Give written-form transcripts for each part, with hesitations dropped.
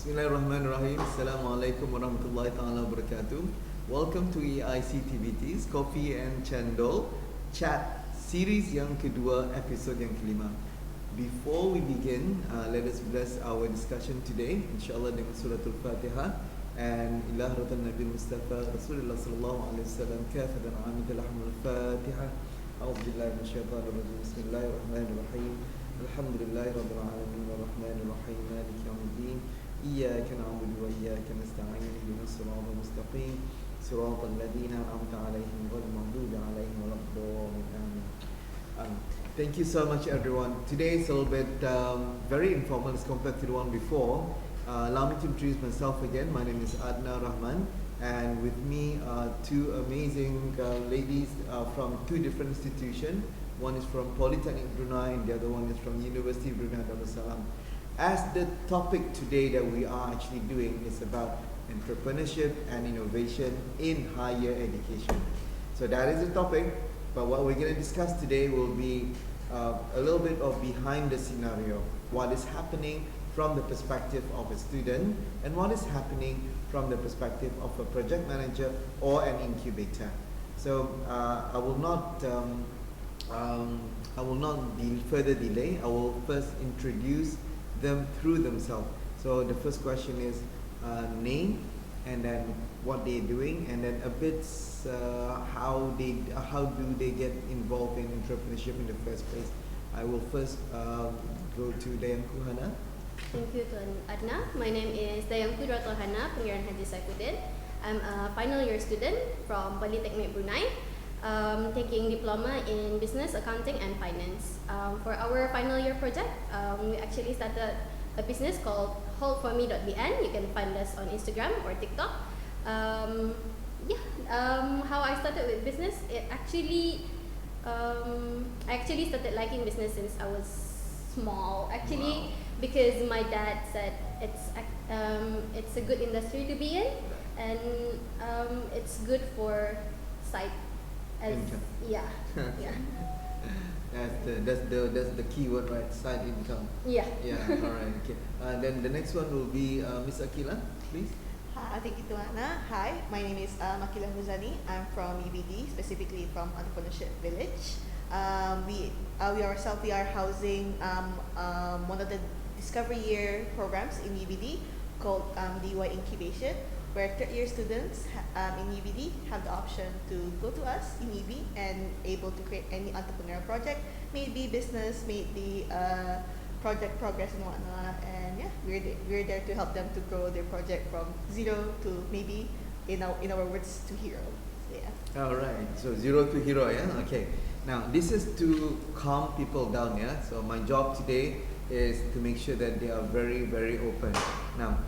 Bismillahirrahmanirrahim. Assalamualaikum warahmatullahi taala wabarakatuh. Welcome to EICTVT's Coffee and Cendol Chat Series yang kedua, episode yang kelima. Before we begin, let us bless our discussion today, insyaAllah dengan suratul Fatihah. And ila hadratan Nabi Mustafa Rasulullah sallallahu alaihi wasallam kafatan amidul hamdul Fatihah. A'udzu billahi minasyaitonir rajim. Bismillahirrahmanirrahim. Alhamdulillahi rabbil alamin arrahmanir rahim maliki yaumiddin. Iyyaka na'budu wa iyyaka nasta'in ihdinas siratal mustaqim siratal ladzina an'amta 'alaihim ghairil maghdubi 'alaihim waladdallin. Thank you so much, everyone. Today is a little bit very informal as compared to the one before. Allow me to introduce myself again. My name is Adna Rahman, and with me are two amazing ladies from two different institutions. One is from Polytechnic Brunei, and the other one is from University of Brunei Darussalam. As the topic today that we are actually doing is about entrepreneurship and innovation in higher education. So that is the topic, but what we're going to discuss today will be a little bit of behind the scenario, what is happening from the perspective of a student and what is happening from the perspective of a project manager or an incubator. So I will not further delay. I will first introduce them through themselves. So the first question is name, and then what they're doing, and then a bit how do they get involved in entrepreneurship in the first place. I will first go to Dayangku Hana. Thank you, Tuan Adna. My name is Dayangku Hana, Pengiran Haji Saifuddin. I'm a final year student from Polytechnic Brunei, taking diploma in business, accounting and finance. For our final year project, we actually started a business called holdforme.bn. You can find us on Instagram or TikTok. How I started with business, I actually started liking business since I was small. Actually, because my dad said it's a good industry to be in, and it's good for side. Yeah. That's the key word, right? Side income. Yeah. All right. Okay. Then the next one will be Miss Akila, please. Hi, thank you, Tuana. Hi, my name is Akila Huzani. I'm from UBD, specifically from Entrepreneurship Village. We ourselves we are housing one of the discovery year programs in UBD called DY Incubation, where third-year students in UBD have the option to go to us in UB and able to create any entrepreneurial project, maybe business, maybe project progress and whatnot. And yeah, we're there to help them to grow their project from zero to maybe, in our words, to hero. So, yeah. All right. So zero to hero, yeah. Okay. Now this is to calm people down, yeah. So my job today is to make sure that they are very, very open. Now.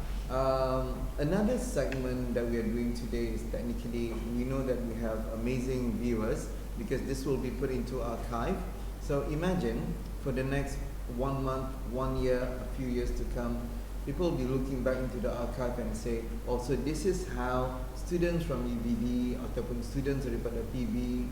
Another segment that we are doing today is technically, we know that we have amazing viewers because this will be put into archive. So imagine for the next 1 month, 1 year, a few years to come, people will be looking back into the archive and say, also this is how students from UBD ataupun students daripada PB,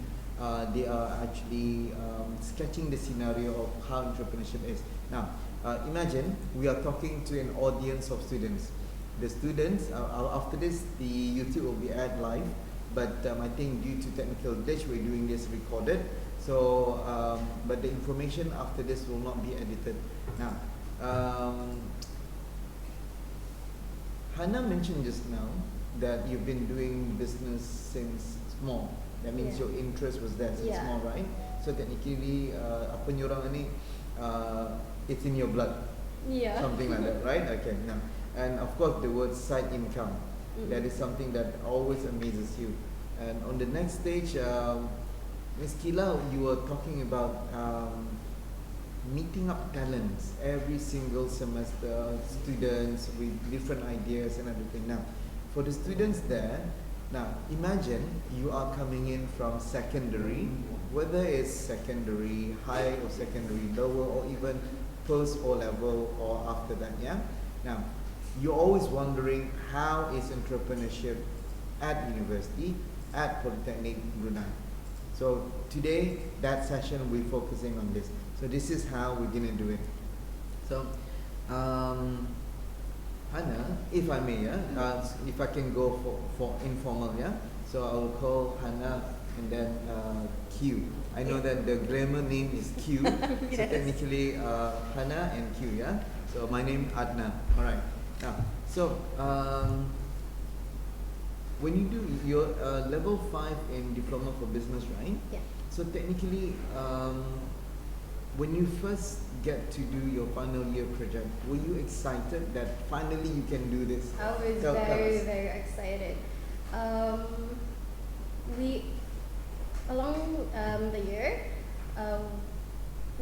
they are actually sketching the scenario of how entrepreneurship is. Now, imagine we are talking to an audience of students. The students, after this, the YouTube will be aired live, but I think due to technical glitch, we're doing this recorded. So, but the information after this will not be edited. Now, Hannah mentioned just now that you've been doing business since small. That means your interest was there since small, right? So technically, apa ni orang ni, it's in your blood. Yeah. Something like that, right? Okay, now. And of course the word side income, that is something that always amazes you. And on the next stage, Ms. Kila, you were talking about meeting up talents every single semester, students with different ideas and everything. Now, for the students there, now imagine you are coming in from secondary, whether it's secondary high or secondary lower or even post O-level or after that, yeah? Now, you're always wondering how is entrepreneurship at university, at Polytechnic Brunei. So today, that session we're focusing on this. So this is how we're gonna do it. So Hannah, if I may, yeah, if I can go for informal, yeah. So I will call Hannah and then Q. I know that the grammar name is Q, so Yes. technically Hannah and Q, yeah. So my name Adna. All right. Now, so when you do your level 5 in diploma for business, right? Yeah. So technically, when you first get to do your final year project, were you excited that finally you can do this? I was Tell very, us. very excited. We, along the year,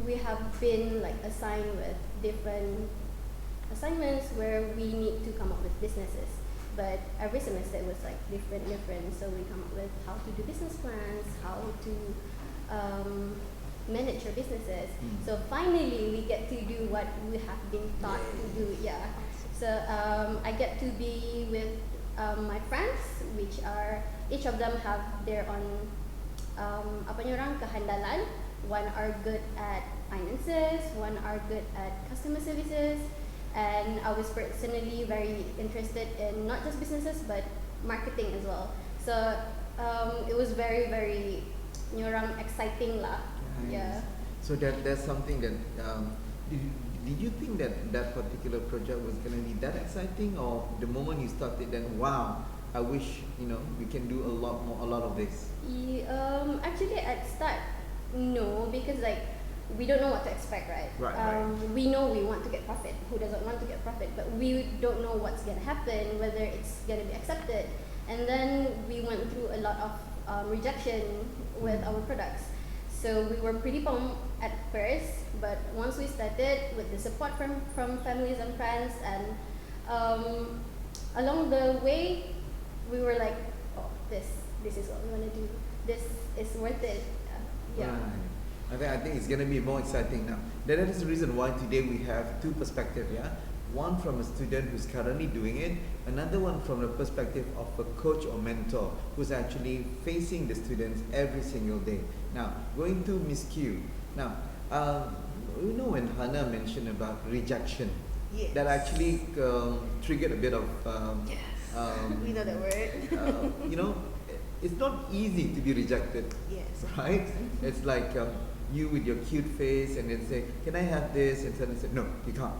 we have been like assigned with different assignments where we need to come up with businesses. But every semester it was like different. So we come up with how to do business plans, how to manage your businesses. So finally we get to do what we have been taught to do. Yeah. So I get to be with my friends, which are each of them have their own apa ni orang kehandalan. One are good at finances, one are good at customer services, and I was personally very interested in not just businesses but marketing as well. So it was very, very ni orang exciting lah. Yeah. So that's something that did you think that that particular project was going to be that exciting, or the moment you started, then wow, I wish we can do a lot of this. Actually, at start, no, because like we don't know what to expect, right? Right. We know we want to get profit. Who doesn't want to get profit? But we don't know what's gonna happen, whether it's gonna be accepted. And then we went through a lot of rejection with our products. So we were pretty bummed at first, but once we started with the support from families and friends, and along the way, we were like, oh, this is what we want to do. This is worth it. Yeah. Right. I think it's going to be more exciting now. That is the reason why today we have two perspectives, yeah? One from a student who's currently doing it, another one from the perspective of a coach or mentor who's actually facing the students every single day. Now, going to Miss Q. Now, when Hannah mentioned about rejection, Yes. that actually triggered a bit of Yes. We know that word. it's not easy to be rejected. Yes. Right? It's like you with your cute face and then say, can I have this? And suddenly say, no, you can't.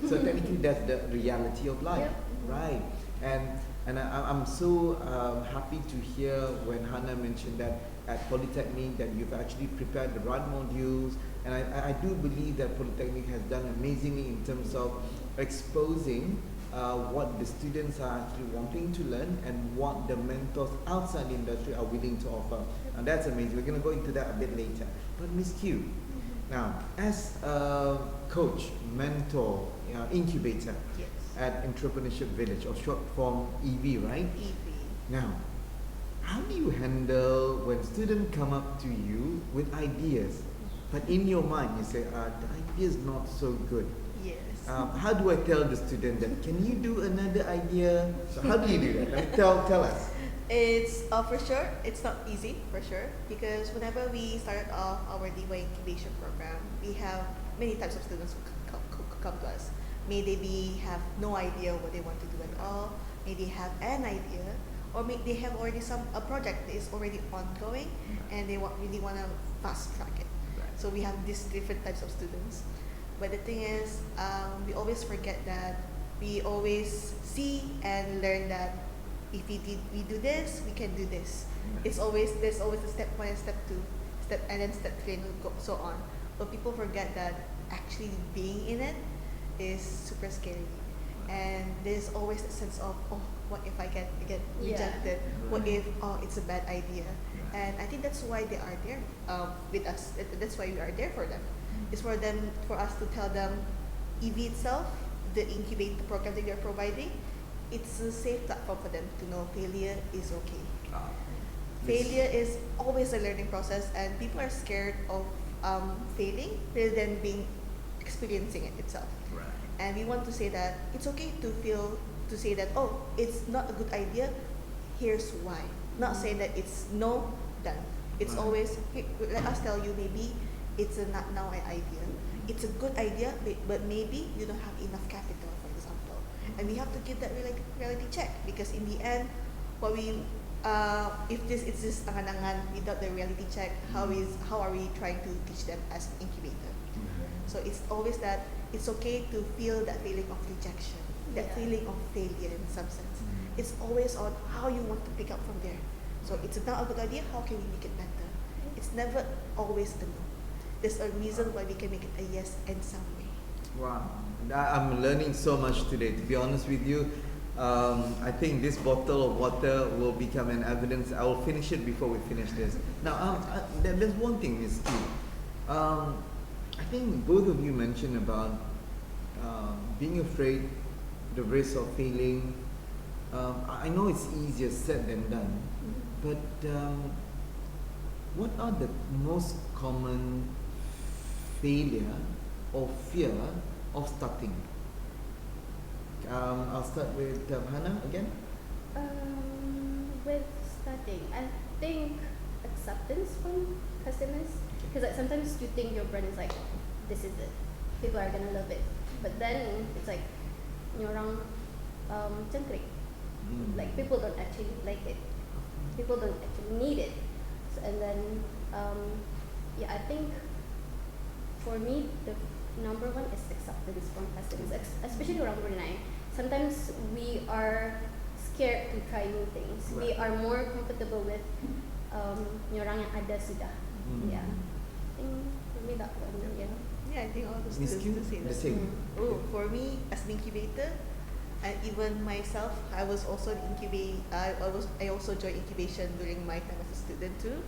So technically that's the reality of life. Yep. Right. And I'm so happy to hear when Hannah mentioned that at Polytechnic that you've actually prepared the right modules, and I do believe that Polytechnic has done amazingly in terms of exposing what the students are actually wanting to learn and what the mentors outside the industry are willing to offer. And that's amazing. We're going to go into that a bit later. But Miss Q, now as a coach, mentor, incubator Yes. at Entrepreneurship Village, or short form EV, right? EV. Now, how do you handle when students come up to you with ideas, but in your mind you say, the idea is not so good? Yes. How do I tell the student that, can you do another idea? So how do you do that? I mean, tell us. It's for sure, it's not easy for sure, because whenever we started off our DY incubation program, we have many types of students who come to us. May they have no idea what they want to do at all, may they have an idea, or may they have already a project that is already ongoing and they really want to fast track it. Right. So we have these different types of students. But the thing is, we always forget that we always see and learn that if we do this, we can do this. There's always a step 1 and step 2, and then step 3 and so on. But people forget that actually being in it is super scary, and there's always a sense of, oh, what if I get rejected? What if it's a bad idea? And I think that's why they are there with us. That's why we are there for them. It's for us to tell them, EV itself, the incubator program that we are providing, it's a safe platform for them to know failure is okay. Failure is always a learning process, and people are scared of failing rather than experiencing it itself. Right. And we want to say that it's okay to say that, oh, it's not a good idea, here's why. Not saying that it's no, done. It's Right. always, hey, let us tell you, maybe it's a not now idea. It's a good idea, but maybe you don't have enough capital, for example. and we have to give that reality check, because in the end, what we if this is just angan-angan without the reality check, how are we trying to teach them as an incubator? So it's always that it's okay to feel that feeling of rejection, that feeling of failure in some sense. It's always on how you want to pick up from there. So it's not a good idea, how can we make it better? It's never always the no. There's a reason why we can make it a yes in some way. Wow, I'm learning so much today. To be honest with you, I think this bottle of water will become an evidence. I will finish it before we finish this. Now, there's one thing, Miss T. I think both of you mentioned about being afraid, the risk of failing. I know it's easier said than done, but what are the most common failure or fear of starting? I'll start with Hannah again. With starting, I think acceptance from customers, because like sometimes you think your brand is like, this is it, people are gonna love it, but then it's like orang cengkrik, like people don't actually like it, people don't actually need it. So, and then yeah, I think for me the number one is acceptance from customers, especially orang Brunei. Sometimes we are scared to try new things. We are more comfortable with orang yang ada sudah. Yeah, I think for me that one. Yeah, I think all the Miss students Q, the the same. same. Oh, for me as an incubator, and even myself, I was also an I also joined incubation during my time as a student too.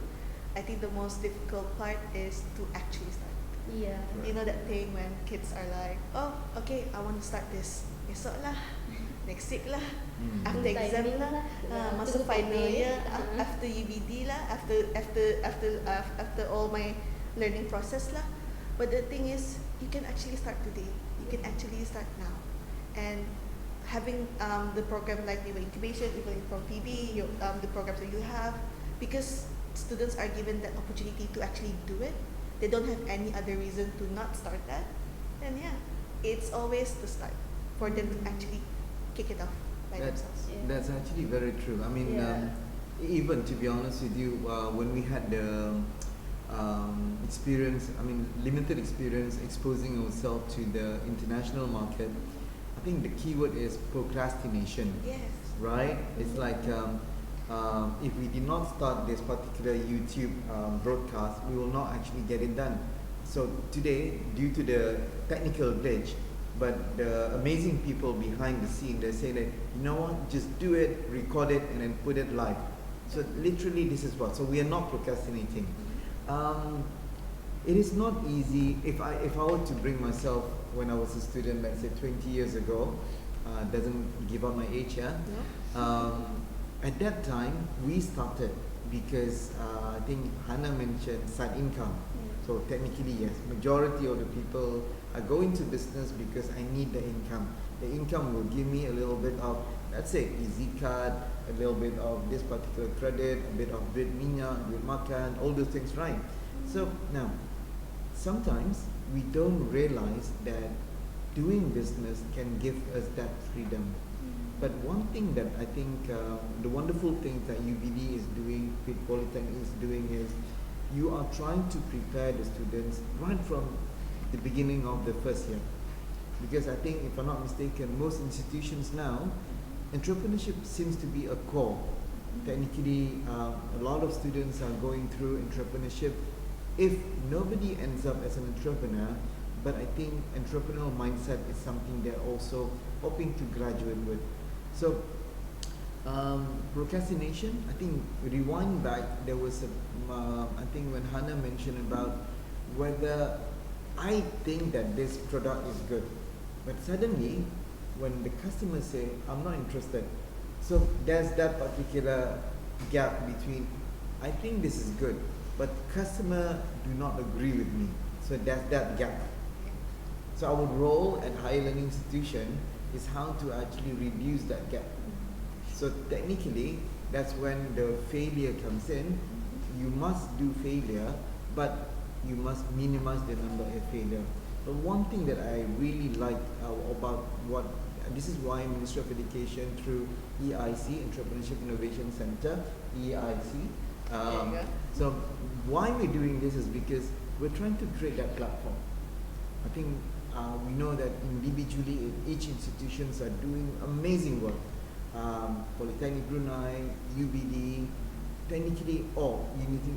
I think the most difficult part is to actually start. Yeah. You know that thing when kids are like, oh, okay, I want to start this. Esok lah, next week lah, after exam Timing lah, lah. masuk Tunggu final COVID. year, after UBD lah, after all my learning process lah. But the thing is, you can actually start today. You can actually start now, and having the program like the incubation, even from PB, the programs that you have, because students are given that opportunity to actually do it. They don't have any other reason to not start that. And yeah, it's always the start for them to actually kick it off by themselves. That's actually very true. I mean, even to be honest with you, when we had the experience, I mean, limited experience exposing ourselves to the international market, I think the keyword is procrastination. Yes. Right? It's like if we did not start this particular YouTube broadcast, we will not actually get it done. So today, due to the technical glitch, but the amazing people behind the scene, they say that, you know what, just do it, record it, and then put it live. So literally, this is what. So we are not procrastinating. It is not easy. If I were to bring myself when I was a student, let's say 20 years ago, doesn't give up my age, yeah. No? At that time, we started because I think Hannah mentioned side income. So technically, yes, majority of the people are going to business because I need the income. The income will give me a little bit of, let's say, easy card, a little bit of this particular credit, a bit of duit minyak, duit makan, all those things, right? So now, sometimes we don't realize that doing business can give us that freedom. But one thing that I think, the wonderful thing that UBD is doing, Pitt Polytechnic is doing is, you are trying to prepare the students right from the beginning of the first year. Because I think, if I'm not mistaken, most institutions now, entrepreneurship seems to be a core. Technically, a lot of students are going through entrepreneurship. If nobody ends up as an entrepreneur, but I think entrepreneurial mindset is something they're also hoping to graduate with. So, procrastination, I think, rewind back, there was I think when Hannah mentioned about whether I think that this product is good, but suddenly when the customers say, I'm not interested, so there's that particular gap between, I think this is good, but customer do not agree with me, so there's that gap. So our role at higher learning institution is how to actually reduce that gap. So technically, that's when the failure comes in. You must do failure, but you must minimize the number of failure. But one thing that I really like about what this is why Ministry of Education through EIC, Entrepreneurship Innovation Center, EIC. So why we're doing this is because we're trying to create that platform. I think we know that in BB Julie, each institutions are doing amazing work. Polytechnic Brunei, UBD, technically all,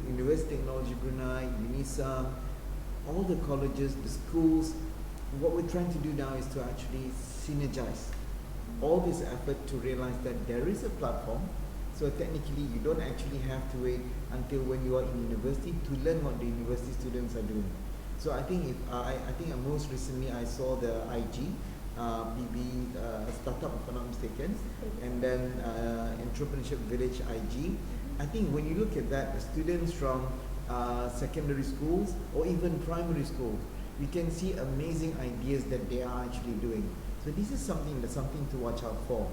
University Technology Brunei, UNISA, all the colleges, the schools. What we're trying to do now is to actually synergize all this effort to realize that there is a platform. So technically, you don't actually have to wait until when you are in university to learn what the university students are doing. So I think most recently I saw the IG, BB startup if I'm not mistaken, and then Entrepreneurship Village IG. I think when you look at that, the students from secondary schools or even primary schools, you can see amazing ideas that they are actually doing. So this is something to watch out for.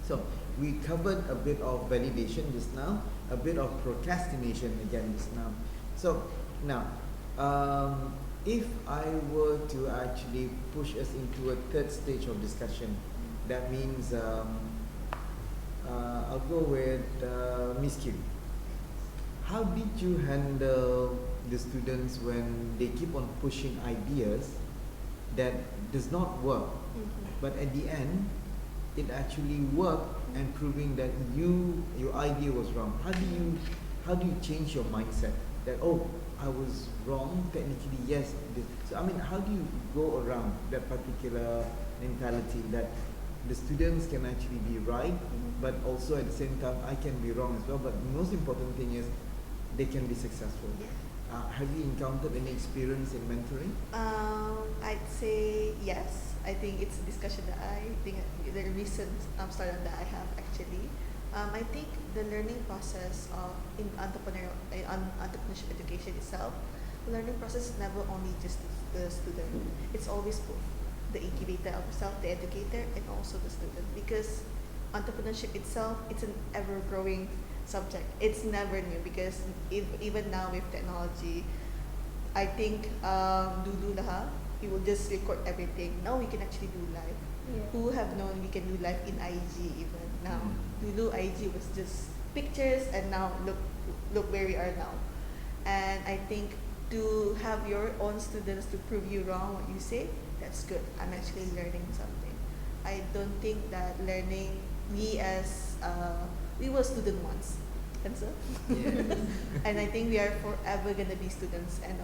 So we covered a bit of validation just now, a bit of procrastination again just now. So now, if I were to actually push us into a third stage of discussion, that means I'll go with Miss Q. How did you handle the students when they keep on pushing ideas that does not work, but at the end it actually worked and proving that your idea was wrong? How do you change your mindset that, oh, I was wrong technically, yes. So I mean, how do you go around that particular mentality that the students can actually be right, but also at the same time I can be wrong as well, but the most important thing is they can be successful? Have you encountered any experience in mentoring? I'd say yes. I think it's a discussion that I think the recent startup that I have actually. I think the learning process in entrepreneurship education itself, the learning process is never only just the student. It's always both the incubator of itself, the educator, and also the student. Because entrepreneurship itself, it's an ever-growing subject. It's never new because even now with technology, I think dulu lah, we will just record everything. Now we can actually do live. Who have known we can do live in IG even now? Dulu IG was just pictures, and now look where we are now. And I think to have your own students to prove you wrong what you say, that's good. I'm actually learning something. I don't think that learning, we were student once, and so and I think we are forever gonna be students, and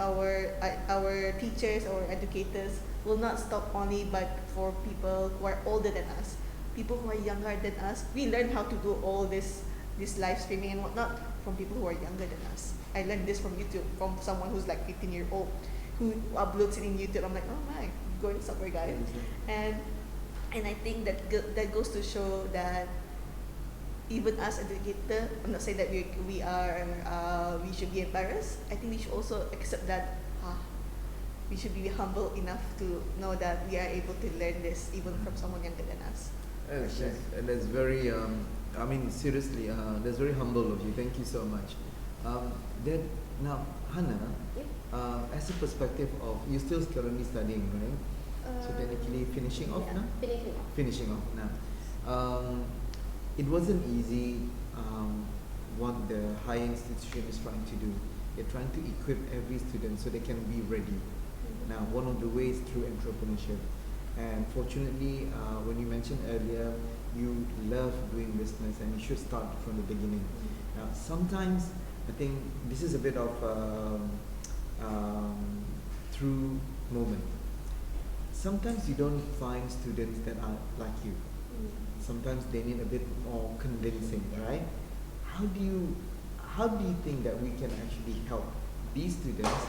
our teachers or educators will not stop only but for people who are older than us, people who are younger than us. We learn how to do all this live streaming and whatnot from people who are younger than us. I learned this from YouTube, from someone who's like 15 years old who uploads it in YouTube. I'm like, oh my, going somewhere, guys. And I think that goes to show that even as educator, I'm not saying that we should be embarrassed. I think we should also accept that we should be humble enough to know that we are able to learn this even from someone younger than us. That's very, I mean, seriously, that's very humble of you. Thank you so much. Now, Hannah, as a perspective of, you're still currently studying, right? So technically finishing off now? Finishing off now. It wasn't easy what the higher institution is trying to do. They're trying to equip every student so they can be ready. Now, one of the ways through entrepreneurship. And fortunately, when you mentioned earlier, you love doing business and you should start from the beginning. Now, sometimes I think this is a bit of through moment. Sometimes you don't find students that are like you. Sometimes they need a bit more convincing, right? How do you think that we can actually help these students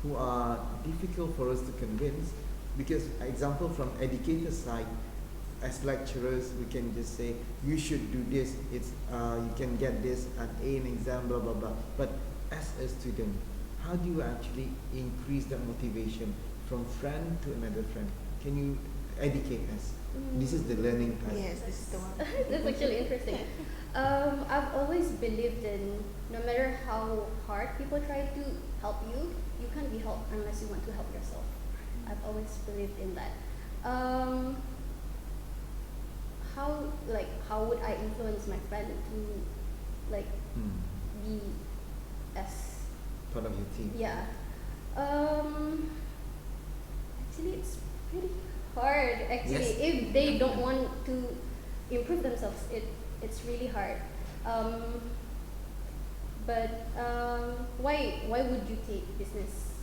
who are difficult for us to convince? Because example from educator side, as lecturers, we can just say you should do this. It's you can get this an A in exam, blah blah blah. But as a student, how do you actually increase that motivation from friend to another friend? Can you educate us? This is the learning time. Yes, this is the one. That's actually interesting. I've always believed in no matter how hard people try to help you, you can't be helped unless you want to help yourself. I've always believed in that. how would I influence my friend to like be as Part of your team. yeah. Actually, it's pretty hard. Actually, Yes. if they don't want to improve themselves, it's really hard. But why would you take business?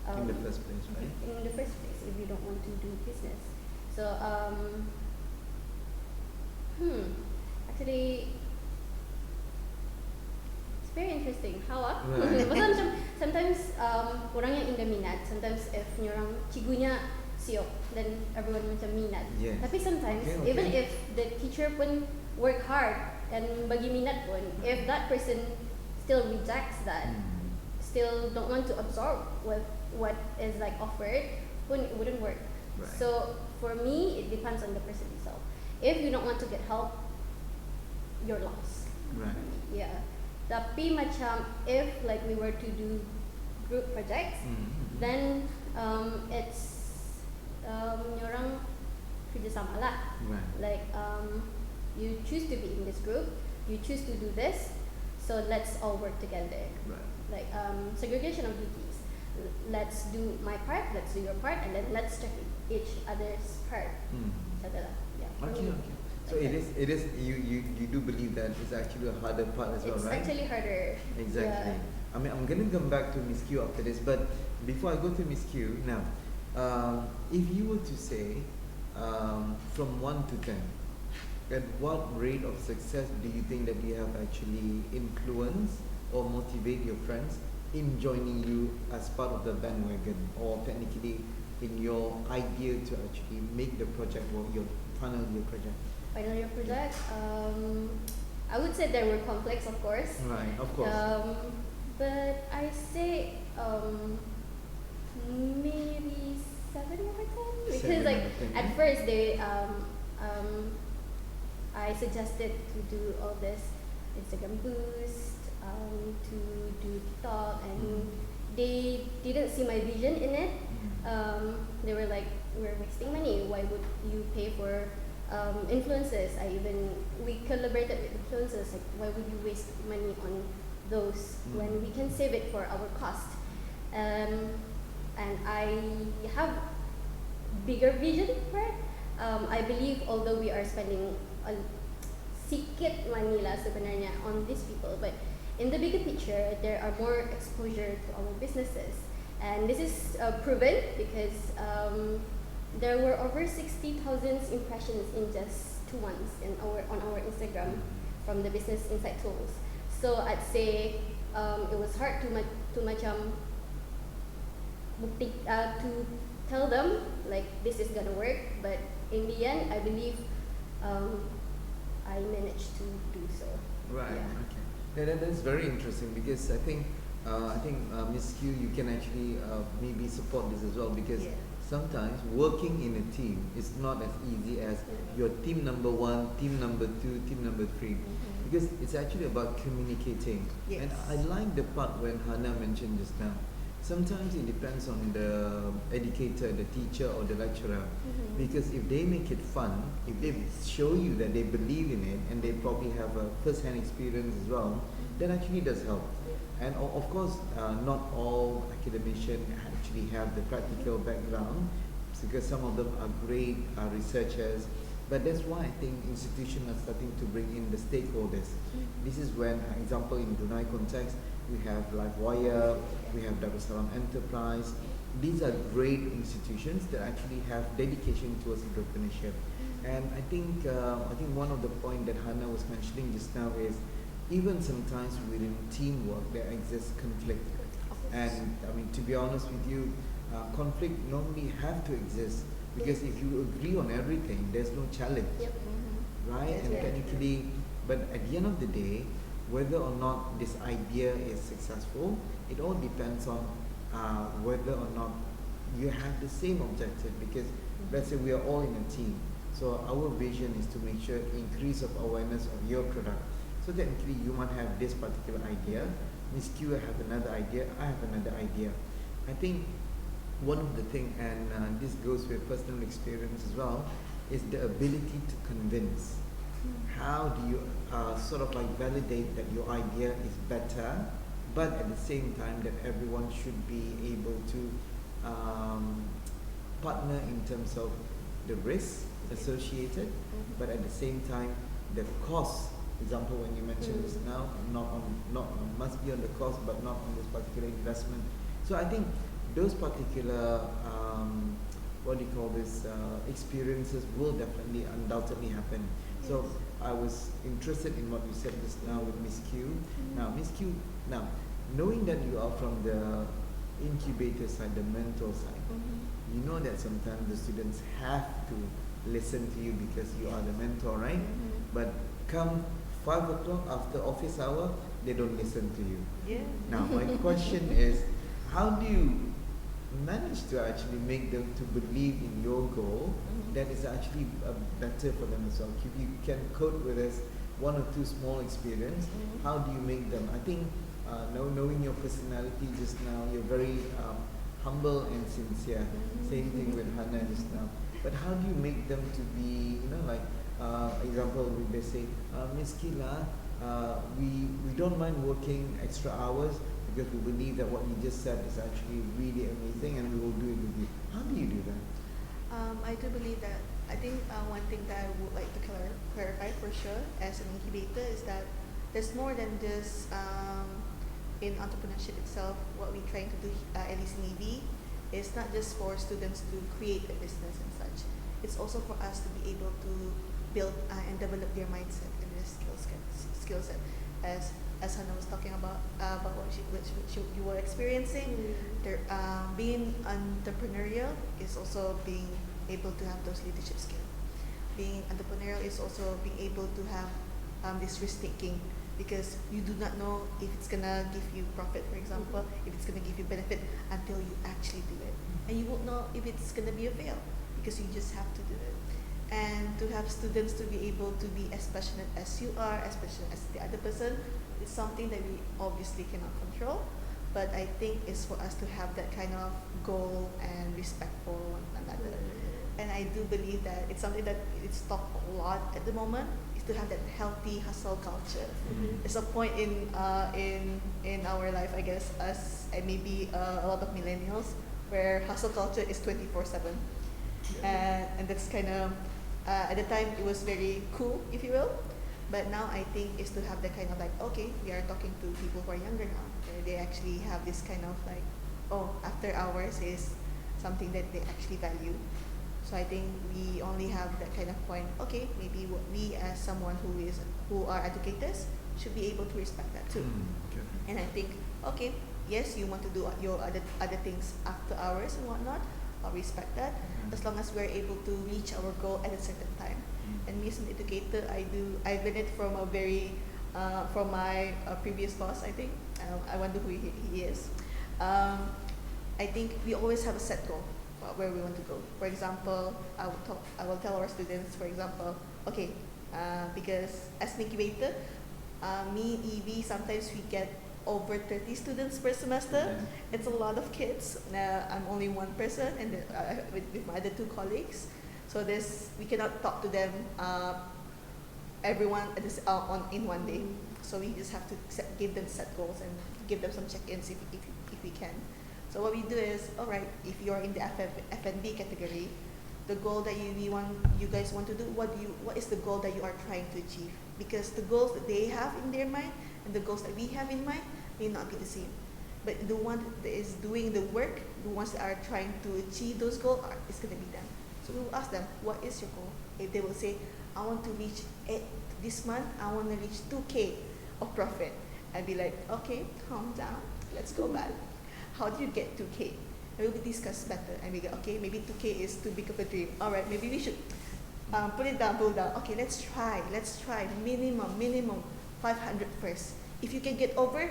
In the first place, right? In the first place, if you don't want to do business, so actually, it's very interesting. How Right. Pasal macam sometimes orang yang indah minat, sometimes if orang cigunya siok, then everyone macam minat. Yes. Tapi sometimes Okay. even if the teacher pun work hard and bagi minat pun, if that person still rejects that, still don't want to absorb what is like offered, pun it wouldn't work. Right. So for me, it depends on the person itself. If you don't want to get help, you're lost. Right. Yeah. Tapi macam if like we were to do group projects, then it's orang kerjasama lah. Right. Like you choose to be in this group, you choose to do this, so let's all work together. Right. Like segregation of duties. Let's do my part, let's do your part, and then let's check each other's part. Macam tu lah. Yeah. for Okay, me, okay. So like it is you do believe that it's actually a harder part as well, it's right? actually harder. Exactly. Yeah. I mean, I'm gonna come back to Miss Q after this, but before I go to Miss Q, now, if you were to say, from 1 to 10, at what rate of success do you think that you have actually influenced or motivate your friends in joining you as part of the bandwagon, or technically in your idea to actually make the project work, your final year project? Final year project, I would say there were conflicts, of course. Right, of course. But I say maybe 7 over 10 because 7 like over 10, at yeah. first they I suggested to do all this Instagram boost, to do TikTok, and they didn't see my vision in it. They were like, we're wasting money. Why would you pay for influencers? We collaborated with influencers. Like, why would you waste money on those when we can save it for our cost? And I have bigger vision for it. I believe although we are spending a sikit money lah sebenarnya on these people, but in the bigger picture, there are more exposure to our businesses. And this is proven because there were over 60,000 impressions in just 2 months on our Instagram from the Business Insight tools. So I'd say it was hard to macam to tell them like this is gonna work, but in the end, I believe I managed to do so. Right. Yeah. Okay. That's very interesting because I think Miss Q, you can actually maybe support this as well, because Yeah. sometimes working in a team is not as easy as your team number 1, team number 2, team number 3, because it's actually about communicating. Yes. And I like the part when Hannah mentioned just now. Sometimes it depends on the educator, the teacher, or the lecturer. Because if they make it fun, if they show you that they believe in it and they probably have a first-hand experience as well, that actually does help. And of course, not all academicians actually have the practical background, because some of them are great researchers. But that's why I think institutions are starting to bring in the stakeholders. This is when, example, in Brunei context, we have like Wire, we have Darussalam Enterprise. These are great institutions that actually have dedication towards entrepreneurship. And I think one of the point that Hannah was mentioning just now is, even sometimes within teamwork there exists conflict. And I mean, to be honest with you, conflict normally have to exist, because if you agree on everything, there's no challenge. Yep. Right? And Yeah. technically, but at the end of the day, whether or not this idea is successful, it all depends on whether or not you have the same objective. Because let's say we are all in a team, so our vision is to make sure increase of awareness of your product. So technically, you might have this particular idea, Miss Q have another idea, I have another idea. I think one of the thing, and this goes with personal experience as well, is the ability to convince. How do you sort of like validate that your idea is better, but at the same time that everyone should be able to partner in terms of the risks associated, but at the same time the cost. Example, when you mentioned this now, not must be on the cost, but not on this particular investment. So I think those particular what do you call this experiences will definitely undoubtedly happen. Yes. So I was interested in what you said just now with Miss Q. Now Miss Q, now knowing that you are from the incubator side, the mentor side, you know that sometimes the students have to listen to you because you are the mentor, right? But come 5 o'clock after office hour, they don't listen to you. Yeah. Now my question is, how do you manage to actually make them to believe in your goal that is actually better for them as well? If you can quote with us 1 or 2 small experience, how do you make them? I think knowing your personality just now, you're very humble and sincere. Same thing with Hannah just now. But how do you make them to be, you know, like example, they say, Miss Kila, we don't mind working extra hours because we believe that what you just said is actually really amazing and we will do it with you. How do you do that? I do believe that. I think one thing that I would like to clarify for sure as an incubator is that there's more than just in entrepreneurship itself. What we're trying to do, at least in EV, is not just for students to create a business and such. It's also for us to be able to build and develop their mindset and their skill set. As Hannah was talking about what you were experiencing, being entrepreneurial is also being able to have those leadership skills. Being entrepreneurial is also being able to have this risk taking, because you do not know if it's gonna give you profit, for example, if it's gonna give you benefit until you actually do it, and you won't know if it's gonna be a fail because you just have to do it. And to have students to be able to be as passionate as you are, as passionate as the other person, is something that we obviously cannot control. But I think it's for us to have that kind of goal and respect for one another. And I do believe that it's something that it's talked a lot at the moment, is to have that healthy hustle culture. There's a point in our life, I guess, us and maybe a lot of millennials, where hustle culture is 24/7, and that's kind of at the time it was very cool, if you will. But now I think is to have that kind of like, okay, we are talking to people who are younger now, where they actually have this kind of like, oh, after hours is something that they actually value. So I think we only have that kind of point. Okay, maybe what we as someone who are educators should be able to respect that too. Okay. And I think, okay, yes, you want to do your other things after hours and whatnot. I'll respect that, as long as we're able to reach our goal at a certain time. And me as an educator, I've learned it from from my previous boss. I think I wonder who he is. I think we always have a set goal where we want to go. For example, I will tell our students, for example, okay, because as an incubator, me and EV, sometimes we get over 30 students per semester. It's a lot of kids. I'm only one person, and with my other 2 colleagues. So we cannot talk to them everyone in one day. So we just have to give them set goals and give them some check-ins if we can. So what we do is, all right, if you're in the F&B category, the goal that you guys want to do, what is the goal that you are trying to achieve? Because the goals that they have in their mind and the goals that we have in mind may not be the same. But the one that is doing the work, the ones that are trying to achieve those goals, is going to be them. So we will ask them, what is your goal? If they will say, I want to reach this month, I want to reach 2K of profit. I'd be like, okay, calm down, let's go back. How do you get 2K? And we will discuss better, and we go, okay, maybe 2K is too big of a dream. All right, maybe we should put it down, pull down. Okay, let's try minimum 500 first. If you can get over,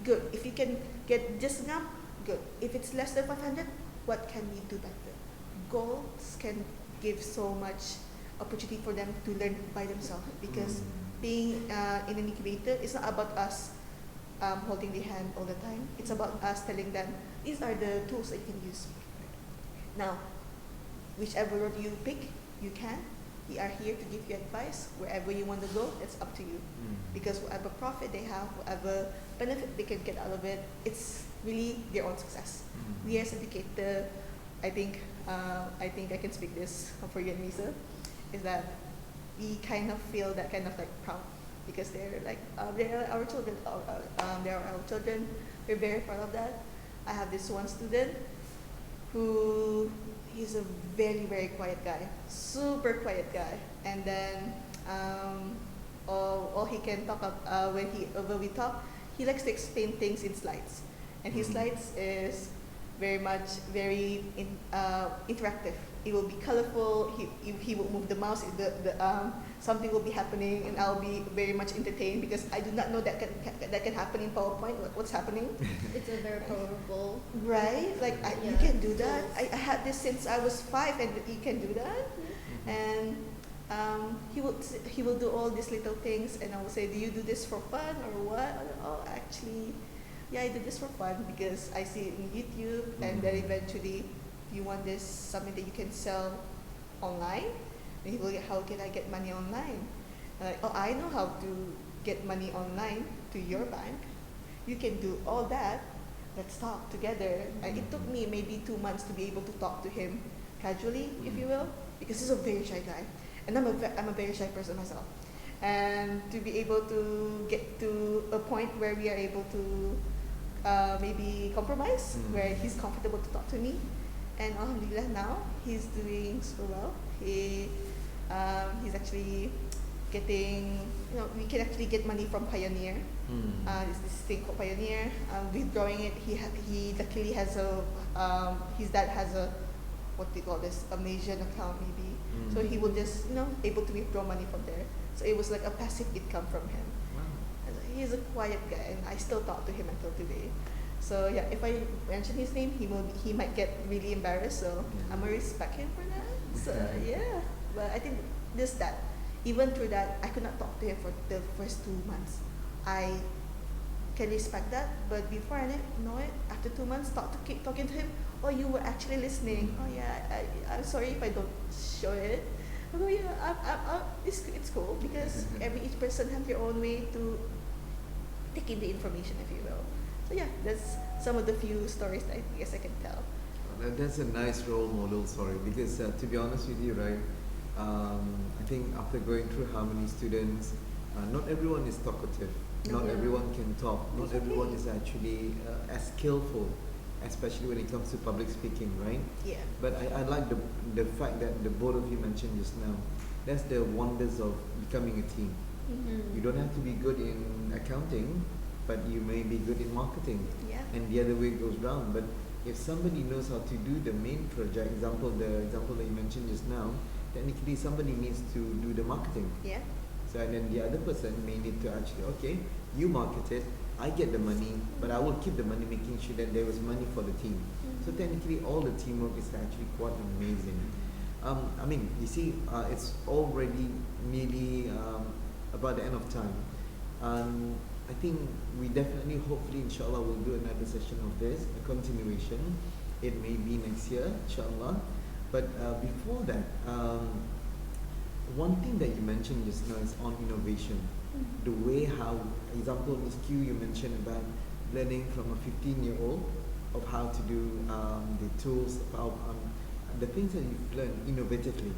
good. If you can get just enough, good. If it's less than 500, what can we do better? Goals can give so much opportunity for them to learn by themselves, because being in an incubator is not about us holding the hand all the time. It's about us telling them, these are the tools that you can use. Now, whichever road you pick, you can. we are here to give you advice. Wherever you want to go, it's up to you. Because whatever profit they have, whatever benefit they can get out of it, it's really their own success. We as educator, I think I can speak this for you and Lisa, is that we kind of feel that kind of like proud because they're like they are our children. They are our children. We're very proud of that. I have this one student who he's a very very quiet guy, super quiet guy, and then all he can talk when we talk, he likes to explain things in slides, and his slides is very interactive. It will be colorful. He will move the mouse. Something will be happening, and I'll be very much entertained because I do not know that can happen in PowerPoint. What's happening? It's a very powerful. Right? Like you can do that. I had this since I was 5, and you can do that. And he will do all these little things, and I will say, "Do you do this for fun or what?" Oh, actually, yeah, I do this for fun because I see it in YouTube, and then eventually, you want this something that you can sell online. And he will get, how can I get money online? I'm like, oh, I know how to get money online to your bank. You can do all that. Let's talk together. And it took me maybe 2 months to be able to talk to him casually, if you will, because he's a very shy guy, and I'm a very shy person myself. And to be able to get to a point where we are able to maybe compromise, where he's comfortable to talk to me. And alhamdulillah, now he's doing so well. He's actually getting, we can actually get money from Pioneer. There's this thing called Pioneer. Withdrawing it, he luckily has his dad has a, what they call this, a Malaysian account maybe. So he will just, able to withdraw money from there. So it was like a passive income from him. And he's a quiet guy, and I still talk to him until today. So yeah, if I mention his name, he might get really embarrassed. So I'm gonna respect him for that. So yeah, but I think even through that, I could not talk to him for the first 2 months. I can respect that, but before I know it, after 2 months, keep talking to him. Oh, you were actually listening. Oh yeah, I'm sorry if I don't show it. Oh yeah, it's cool because each person has their own way to take in the information, if you will. So yeah, that's some of the few stories that I guess I can tell. That's a nice role model story because to be honest with you, right, I think after going through how many students, not everyone is talkative, not everyone can talk, not everyone is actually as skillful, especially when it comes to public speaking, right? Yeah. But I like the fact that the both of you mentioned just now. That's the wonders of becoming a team. You don't have to be good in accounting, but you may be good in marketing, and the other way goes round. But if somebody knows how to do the main project, the example that you mentioned just now, technically somebody needs to do the marketing. Yeah. So and then the other person may need to actually, okay, you market it, I get the money, but I will keep the money, making sure that there was money for the team. So technically all the teamwork is actually quite amazing. I mean, you see, it's already nearly about the end of time. I think we definitely, hopefully, inshallah, will do another session of this, a continuation. It may be next year, inshallah. But before that, one thing that you mentioned just now is on innovation. The way how, example, Ms. Q, you mentioned about learning from a 15-year-old of how to do the tools, about the things that you've learned innovatively.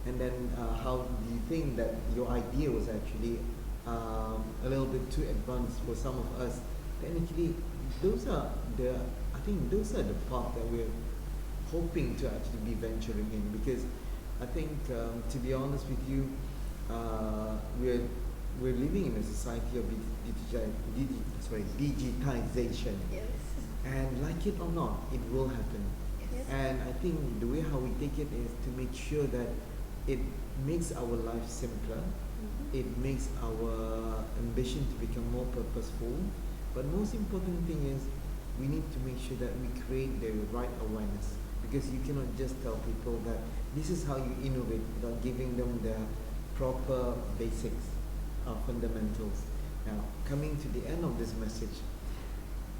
And then how do you think that your idea was actually a little bit too advanced for some of us? Technically, those are the part that we're hoping to actually be venturing in, because I think to be honest with you, we're living in a society of digitization. Yes. And like it or not, it will happen. Yes. And I think the way how we take it is to make sure that it makes our life simpler. It makes our ambition to become more purposeful. But most important thing is we need to make sure that we create the right awareness, because you cannot just tell people that this is how you innovate without giving them the proper basics, fundamentals. Now, coming to the end of this message,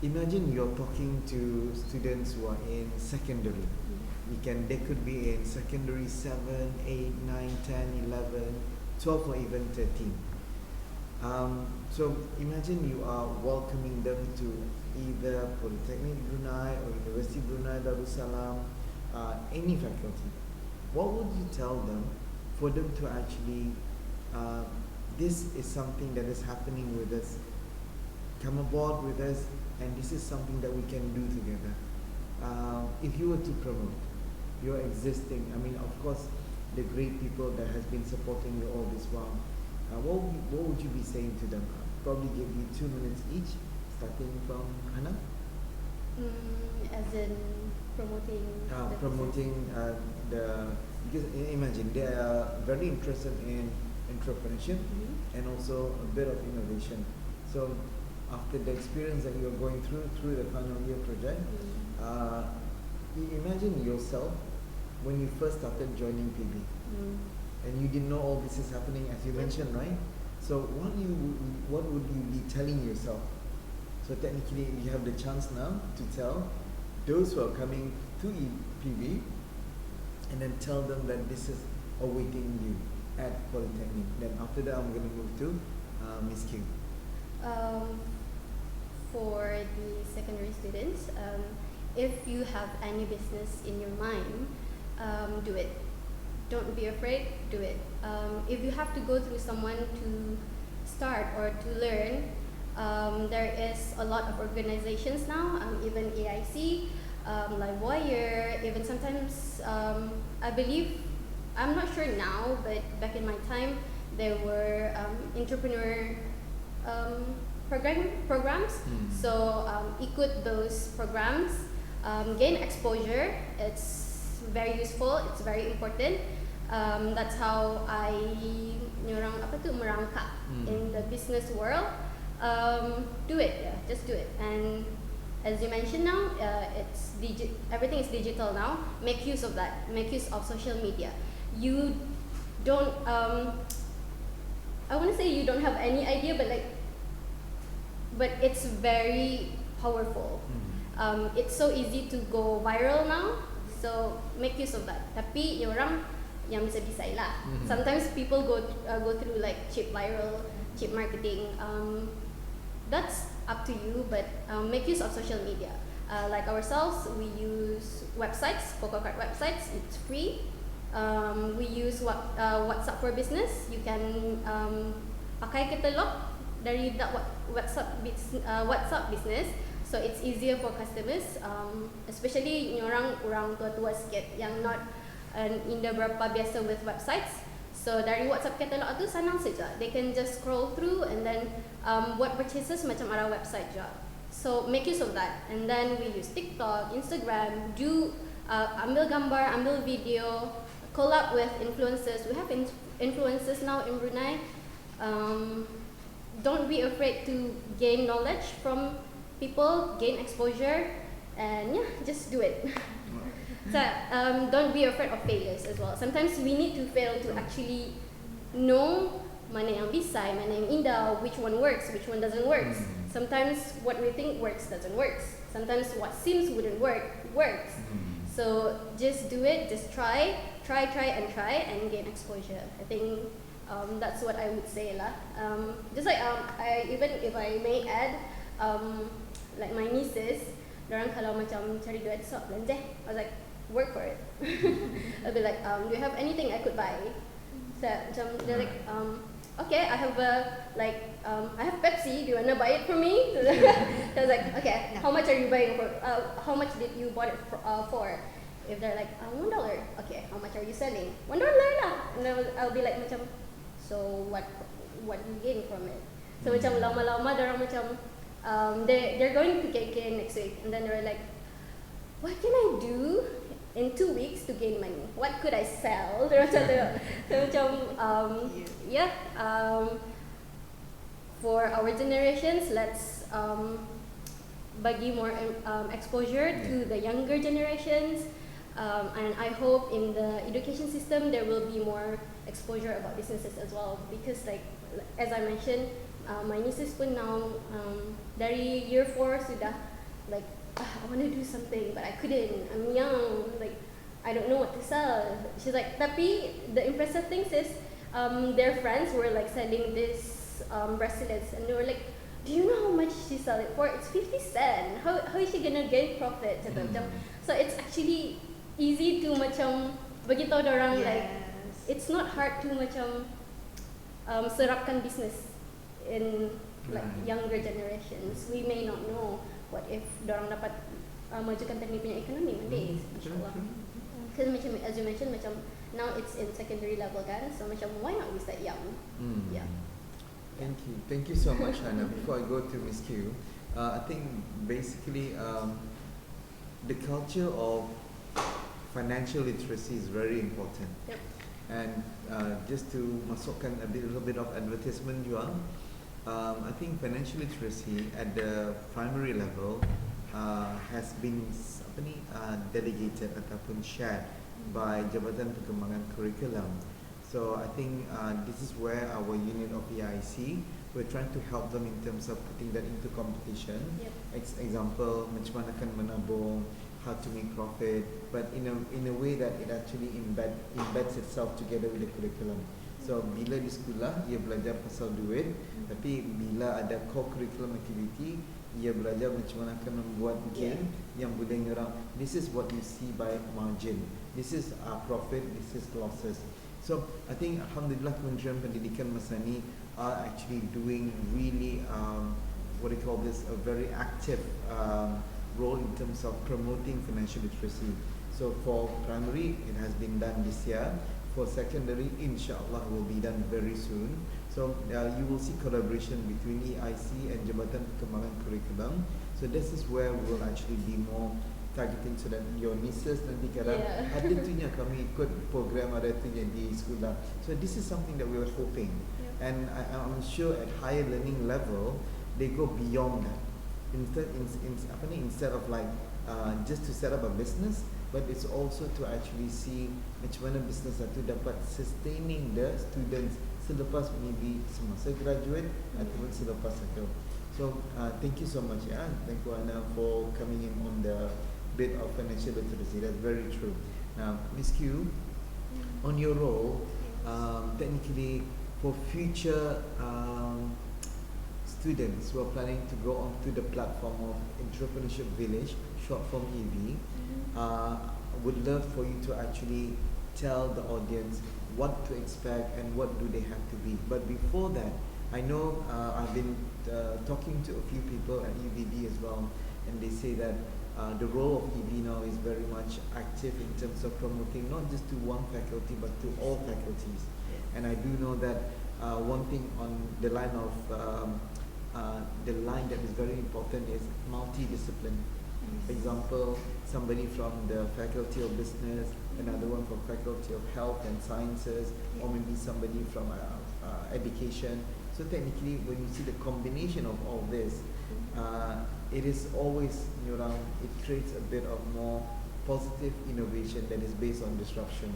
imagine you're talking to students who are in secondary. they could be in secondary 7, 8, 9, 10, 11, 12 or even 13. So imagine you are welcoming them to either Polytechnic Brunei or University Brunei Darussalam, any faculty. What would you tell them for them to actually, this is something that is happening with us, come aboard with us, and this is something that we can do together. If you were to promote your existing, I mean, of course, the great people that has been supporting you all this while, what would you be saying to them? Probably give you 2 minutes each, starting from Hannah. As in promoting the Promoting because imagine they are very interested in entrepreneurship and also a bit of innovation. So after the experience that you are going through the final year project, you imagine yourself when you first started joining PB and you didn't know all this is happening, as you mentioned, right? So what would you be telling yourself? So technically you have the chance now to tell those who are coming to PB and then tell them that this is awaiting you at Polytechnic. Then after that I'm going to move to Miss King. For the secondary students, if you have any business in your mind, do it. Don't be afraid, do it. If you have to go through someone to start or to learn, there is a lot of organizations now, even AIC, like Warrior, even sometimes, I believe, I'm not sure now, but back in my time, there were entrepreneur programs. So ikut those programs, gain exposure. It's very useful, it's very important. That's how I merangkak in the business world. Do it, yeah, just do it. And as you mentioned now, everything is digital now. Make use of that. Make use of social media. You don't, I want to say you don't have any idea, but it's very powerful. It's so easy to go viral now, so make use of that. Tapi ya orang yang bisa lah. Sometimes people go through like cheap viral, cheap marketing. That's up to you, but make use of social media. Like ourselves, we use websites, Pokocard websites. It's free. We use WhatsApp for Business. You can pakai katalog dari WhatsApp Business. So it's easier for customers, especially orang tua-tua sikit yang not indah berapa biasa with websites. So dari WhatsApp katalog tu senang saja. They can just scroll through and then buat purchases macam arah website je. So make use of that. And then we use TikTok, Instagram, ambil gambar, ambil video, collab with influencers. We have influencers now in Brunei. Don't be afraid to gain knowledge from people, gain exposure, and yeah, just do it. So don't be afraid of failures as well. Sometimes we need to fail to actually know mana yang bisa, mana yang indah, which one works, which one doesn't work. Sometimes what we think works doesn't work. Sometimes what seems wouldn't work works. So just do it, just try and gain exposure. I think that's what I would say lah. Just like even if I may add, like my nieces, dorang kalau macam cari duit sok belanja, I was like, work for it. I'll be like, do you have anything I could buy? So they're like, okay, I have I have Pepsi. Do you wanna buy it for me? So I was like, okay, how much are you buying for? How much did you bought it for? If they're like $1, okay, how much are you selling? $1 lah. And I'll be like macam, so what do you gain from it? So macam lama-lama dorang macam they're going to KK next week, and then they're like, what can I do in 2 weeks to gain money? What could I sell? For our generations, let's bagi more exposure to the younger generations, and I hope in the education system there will be more exposure about businesses as well, because like as I mentioned, my nieces pun now dari year 4 sudah like I want to do something but I couldn't. I'm young, like I don't know what to sell. She's like, tapi the impressive thing is, their friends were like selling this bracelets, and they were like, do you know how much she sell it for? It's 50 cents. How is she gonna gain profit? So it's actually easy to macam beritahu orang like it's not hard to macam serapkan business in like younger generations. We may not know what if dorang dapat majukan teknik punya ekonomi one day, insyaAllah. Because macam as you mentioned, macam now it's in secondary level kan, so macam why not we start young? Yeah. Thank you so much, Hannah. Before I go to Miss Q, I think basically the culture of financial literacy is very important. Yep. And just to masukkan a little bit of advertisement juga, I think financial literacy at the primary level has been delegated ataupun shared by Jabatan Perkembangan Curriculum. So I think this is where our unit of EIC, we're trying to help them in terms of putting that into competition. Yep. Example, macam mana kan menabung, how to make profit, but in a way that it actually embeds itself together with the curriculum. So bila di sekolah ia belajar pasal duit, tapi bila ada co-curriculum activity, ia belajar macam mana akan membuat game yang boleh nyerang. This is what you see by margin. This is our profit, this is losses. So I think alhamdulillah Kementerian Pendidikan masa ni are actually doing really what do you call this, a very active role in terms of promoting financial literacy. So for primary, it has been done this year. For secondary, inshallah will be done very soon. So you will see collaboration between EIC and Jabatan Perkembangan Curriculum. So this is where we will actually be more targeting so that your nieces nanti kadang ada tunya kami ikut program ada tunya di sekolah. So this is something that we were hoping. And I'm sure at higher learning level, they go beyond that. Instead of like just to set up a business, but it's also to actually see macam mana business itu dapat sustaining the students selepas maybe semasa graduate ataupun selepas itu. So thank you so much, thank you Anna for coming in on the bit of financial literacy. That's very true. Now, Miss Q, on your role, technically for future students who are planning to go onto the platform of Entrepreneurship Village, short form EV, would love for you to actually tell the audience what to expect and what do they have to be. But before that, I know I've been talking to a few people at UBD as well, and they say that the role of EV now is very much active in terms of promoting not just to one faculty but to all faculties. And I do know that one thing on the line of the line that is very important is multidiscipline. Example, somebody from the faculty of business, another one from faculty of health and sciences, or maybe somebody from education. So technically, when you see the combination of all this, it is always, it creates a bit of more positive innovation that is based on disruption.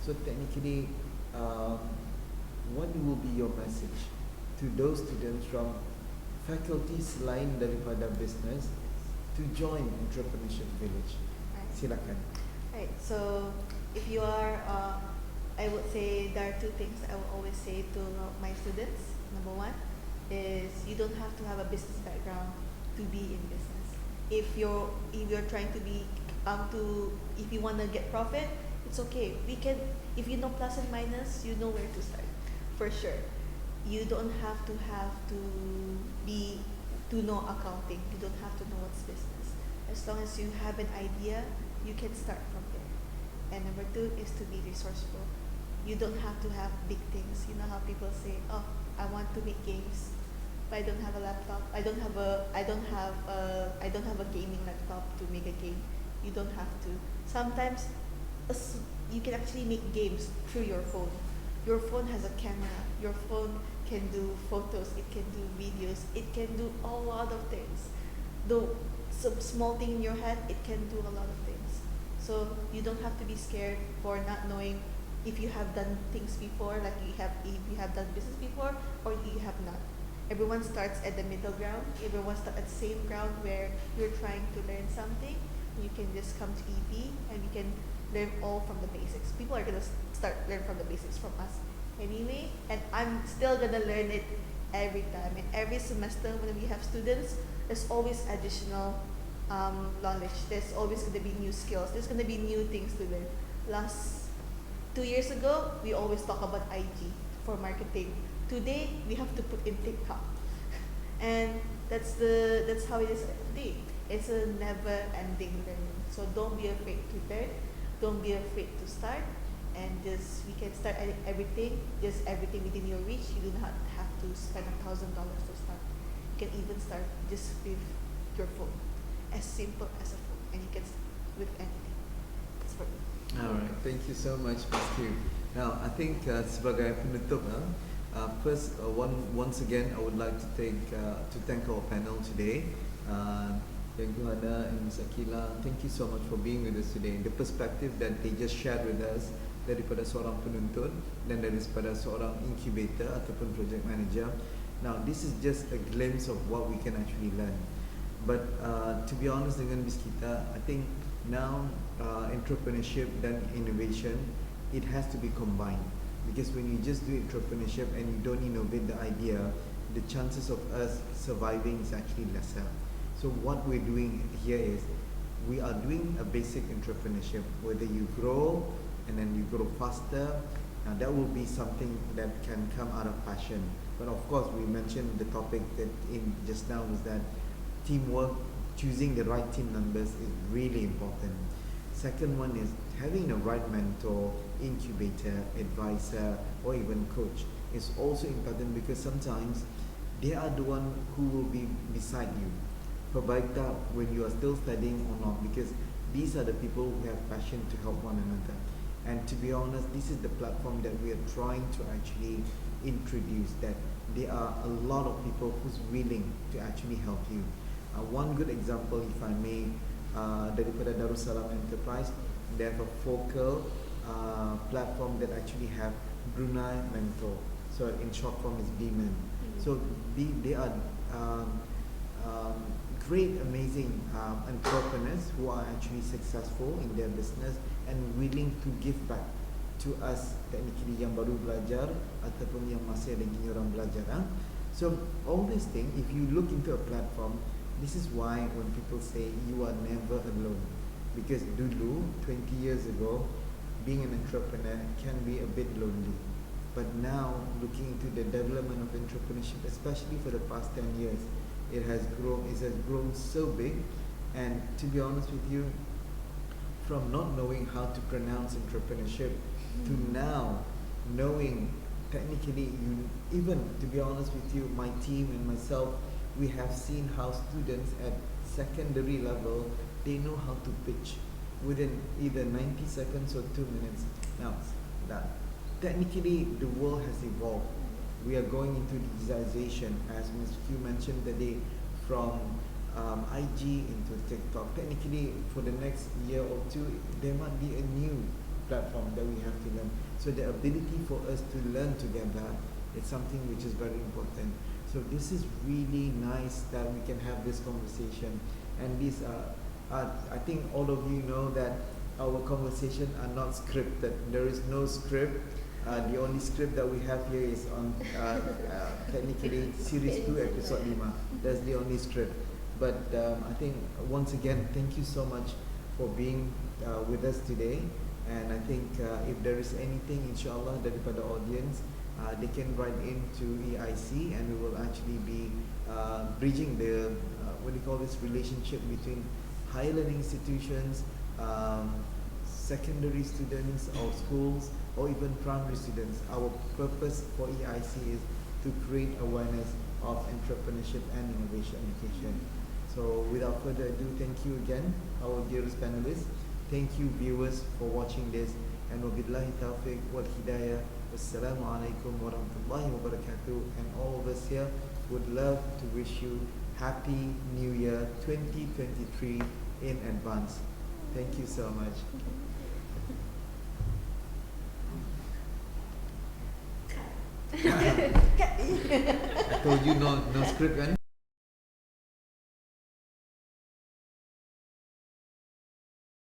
So technically, what will be your message to those students from faculties lain daripada business to join Entrepreneurship Village? Silakan. Right, so if you are, I would say there are two things I will always say to my students. Number one is you don't have to have a business background to be in business. If you're trying to be if you want to get profit, it's okay. If you know plus and minus, you know where to start for sure. You don't have to know accounting. You don't have to know what's business. As long as you have an idea, you can start from there. And number two is to be resourceful. You don't have to have big things. You know how people say, "Oh, I want to make games, but I don't have a laptop. I don't have a gaming laptop to make a game." You don't have to. Sometimes you can actually make games through your phone. Your phone has a camera. Your phone can do photos. It can do videos. It can do a lot of things. Though some small thing in your head, it can do a lot of things. So you don't have to be scared for not knowing if you have done things before, like if you have done business before or you have not. Everyone starts at the middle ground. Everyone starts at the same ground where you're trying to learn something. You can just come to EB and we can learn all from the basics. People are gonna start learn from the basics from us anyway, and I'm still gonna learn it every time. And every semester when we have students, there's always additional knowledge. There's always gonna be new skills. There's gonna be new things to learn. Last 2 years ago, we always talk about IG for marketing. Today, we have to put in TikTok, and that's how it is today. It's a never-ending learning. So don't be afraid to learn. Don't be afraid to start, and just we can start everything. Just everything within your reach. You do not have to spend $1,000 to start. You can even start just with your phone, as simple as a phone, and you can start with anything. That's for me. Alright, thank you so much, Ms. Q. Now, I think sebagai penutup, first, once again, I would like to thank our panel today. Yang Hana and Ms. Akila, thank you so much for being with us today. The perspective that they just shared with us daripada seorang penuntut dan daripada seorang incubator ataupun project manager. Now, this is just a glimpse of what we can actually learn. But to be honest dengan Ms. Kita, I think now entrepreneurship dan innovation, it has to be combined, because when you just do entrepreneurship and you don't innovate the idea, the chances of us surviving is actually lesser. So what we're doing here is we are doing a basic entrepreneurship. Whether you grow and then you grow faster, that will be something that can come out of passion. But of course, we mentioned the topic that in just now was that teamwork, choosing the right team members is really important. Second one is having the right mentor, incubator, advisor, or even coach is also important, because sometimes they are the one who will be beside you. Baik tak when you are still studying or not, because these are the people who have passion to help one another. And to be honest, this is the platform that we are trying to actually introduce, that there are a lot of people who's willing to actually help you. One good example, if I may, daripada Darussalam Enterprise, they have a focal platform that actually have Brunei Mentor. So in short form is BMEN. So they are great, amazing entrepreneurs who are actually successful in their business and willing to give back to us, technically yang baru belajar ataupun yang masih lagi orang belajar. So all these things, if you look into a platform, this is why when people say you are never alone, because dulu 20 years ago, being an entrepreneur can be a bit lonely. But now, looking into the development of entrepreneurship, especially for the past 10 years, it has grown so big. And to be honest with you, from not knowing how to pronounce entrepreneurship to now knowing technically, even to be honest with you, my team and myself, we have seen how students at secondary level, they know how to pitch within either 90 seconds or 2 minutes. Now, that technically the world has evolved. We are going into digitization, as Ms. Q mentioned today, from IG into TikTok. Technically, for the next year or two, there might be a new platform that we have to learn. So the ability for us to learn together is something which is very important. So this is really nice that we can have this conversation. And these I think all of you know that our conversation are not scripted. There is no script. The only script that we have here is on technically series 2 episode 5. That's the only script. But I think once again, thank you so much for being with us today. And I think if there is anything, inshallah, daripada audience, they can write into EIC, and we will actually be bridging the what do you call this relationship between higher learning institutions, secondary students or schools, or even primary students. Our purpose for EIC is to create awareness of entrepreneurship and innovation education. So without further ado, thank you again, our dearest panelists. Thank you, viewers, for watching this. And wabillahi taufiq wal hidayah. Wassalamu alaikum warahmatullahi wabarakatuh. And all of us here would love to wish you Happy New Year 2023 in advance. Thank you so much. I told you no script, kan?